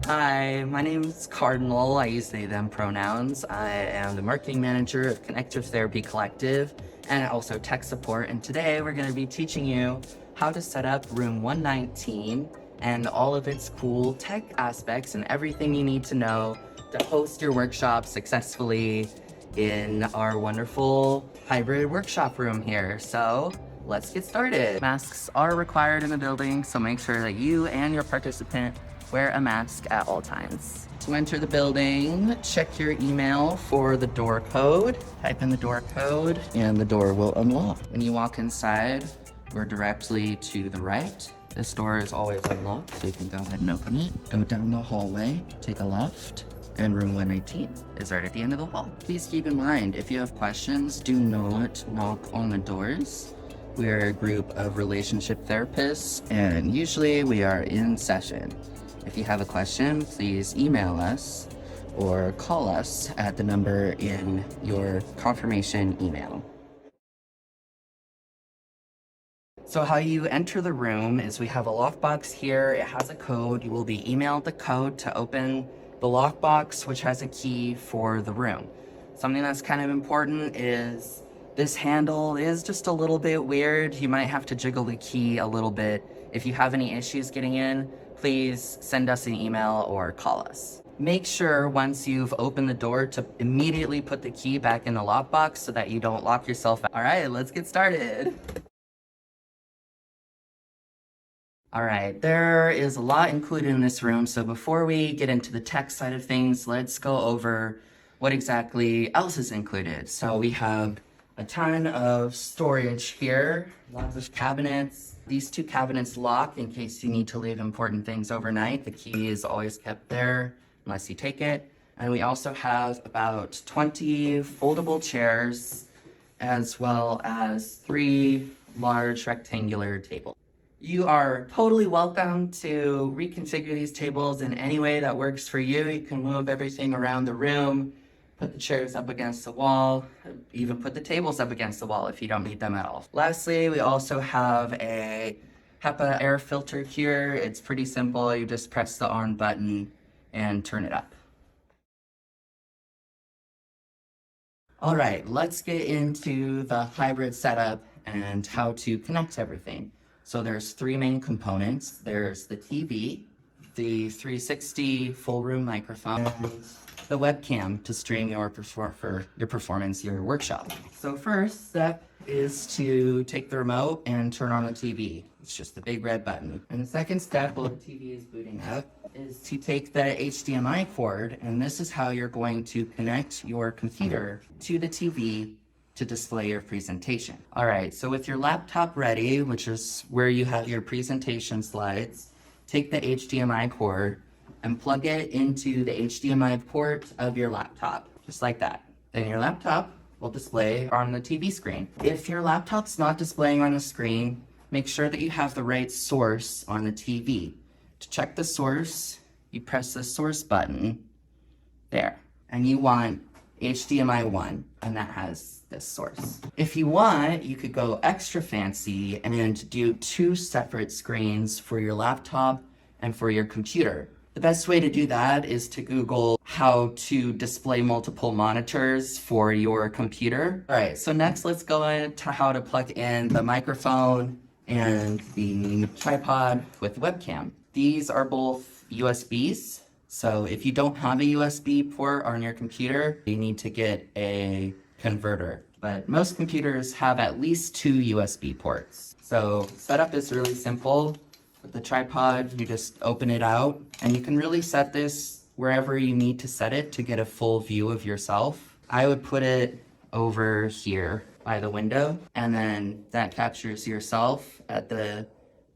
Hi, my name is Cardinal. I use they, them pronouns. I am the marketing manager of Connective Therapy Collective and also tech support. And today we're going to be teaching you how to set up room 119 and all of its cool tech aspects and everything you need to know to host your workshop successfully in our wonderful hybrid workshop room here. So let's get started. Masks are required in the building, so make sure that you and your participant wear a mask at all times. To enter the building, check your email for the door code. Type in the door code and the door will unlock. When you walk inside, we're directly to the right. This door is always unlocked, so you can go ahead and open it. Go down the hallway, take a left, and room 119 is right at the end of the hall. Please keep in mind, if you have questions, do not knock on the doors. We're a group of relationship therapists, and usually we are in session. If you have a question, please email us or call us at the number in your confirmation email. So how you enter the room is we have a lockbox here. It has a code. You will be emailed the code to open the lockbox, which has a key for the room. Something that's kind of important is this handle is just a little bit weird. You might have to jiggle the key a little bit. If you have any issues getting in, please send us an email or call us. Make sure once you've opened the door to immediately put the key back in the lockbox so that you don't lock yourself out. All right, let's get started. All right, there is a lot included in this room. So before we get into the tech side of things, let's go over what exactly else is included. So we have a ton of storage here, lots of cabinets. These two cabinets lock in case you need to leave important things overnight. The key is always kept there unless you take it. And we also have about 20 foldable chairs as well as 3 large rectangular tables. You are totally welcome to reconfigure these tables in any way that works for you. You can move everything around the room, put the chairs up against the wall, even put the tables up against the wall if you don't need them at all. Lastly, we also have a HEPA air filter here. It's pretty simple. You just press the on button and turn it up. All right, let's get into the hybrid setup and how to connect everything. So there's 3 main components. There's the TV, the 360 full room microphone, and the webcam to stream your performance, your workshop. So first step is to take the remote and turn on the TV. It's just the big red button. And the second step, while the TV is booting up, is to take the HDMI cord, and this is how you're going to connect your computer to the TV to display your presentation. All right, so with your laptop ready, which is where you have your presentation slides, take the HDMI cord and plug it into the HDMI port of your laptop, just like that. Then your laptop will display on the TV screen. If your laptop's not displaying on the screen, make sure that you have the right source on the TV. To check the source, you press the source button there, and you want HDMI 1, and that has this source. If you want, you could go extra fancy and do 2 separate screens for your laptop and for your computer. The best way to do that is to Google how to display multiple monitors for your computer. All right, so next let's go into how to plug in the microphone and the tripod with webcam. These are both USBs. So if you don't have a USB port on your computer, you need to get a converter. But most computers have at least 2 USB ports. So setup is really simple. With the tripod, you just open it out, and you can really set this wherever you need to set it to get a full view of yourself. I would put it over here by the window, and then that captures yourself at the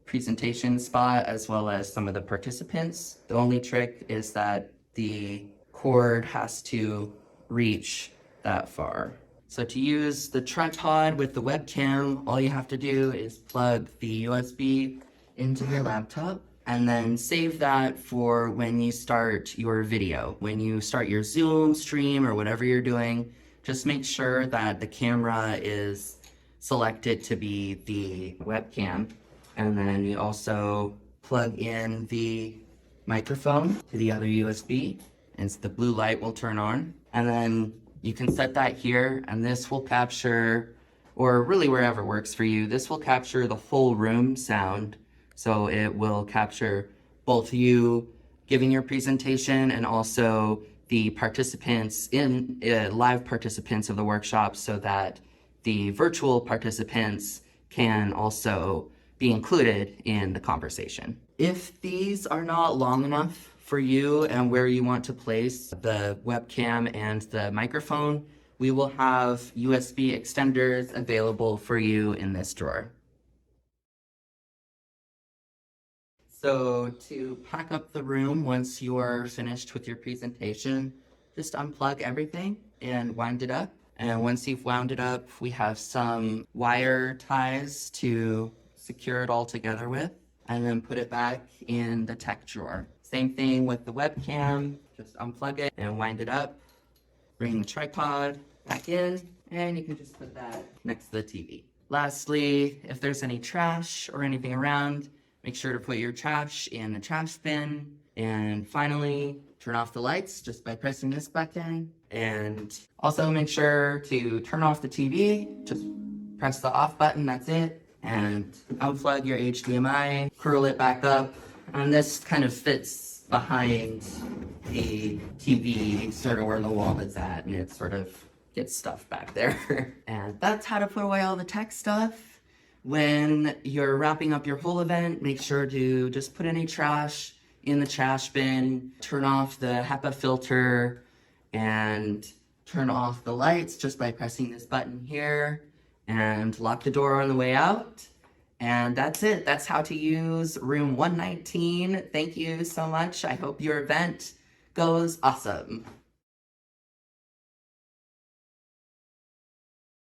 presentation spot as well as some of the participants. The only trick is that the cord has to reach that far. So to use the tripod with the webcam, all you have to do is plug the USB into your laptop and then save that for when you start your video. When you start your Zoom stream or whatever you're doing, just make sure that the camera is selected to be the webcam. And then you also plug in the microphone to the other USB, and the blue light will turn on. And then you can set that here, and this will capture, or really wherever works for you, this will capture the whole room sound. So it will capture both you giving your presentation and also the participants in live participants of the workshop, so that the virtual participants can also be included in the conversation. If these are not long enough for you and where you want to place the webcam and the microphone, we will have USB extenders available for you in this drawer. So to pack up the room once you're finished with your presentation, just unplug everything and wind it up. And once you've wound it up, we have some wire ties to secure it all together with, and then put it back in the tech drawer. Same thing with the webcam, just unplug it and wind it up. Bring the tripod back in, and you can just put that next to the TV. Lastly, if there's any trash or anything around, make sure to put your trash in the trash bin. And finally, turn off the lights just by pressing this button. And also make sure to turn off the TV. Just press the off button, that's it. And unplug your HDMI, curl it back up. And this kind of fits behind the TV, sort of where the wall is at. And it sort of gets stuff back there. And that's how to put away all the tech stuff. When you're wrapping up your whole event, make sure to just put any trash in the trash bin, turn off the HEPA filter, and turn off the lights just by pressing this button here, and lock the door on the way out. And that's it. That's how to use room 119. Thank you so much. I hope your event goes awesome.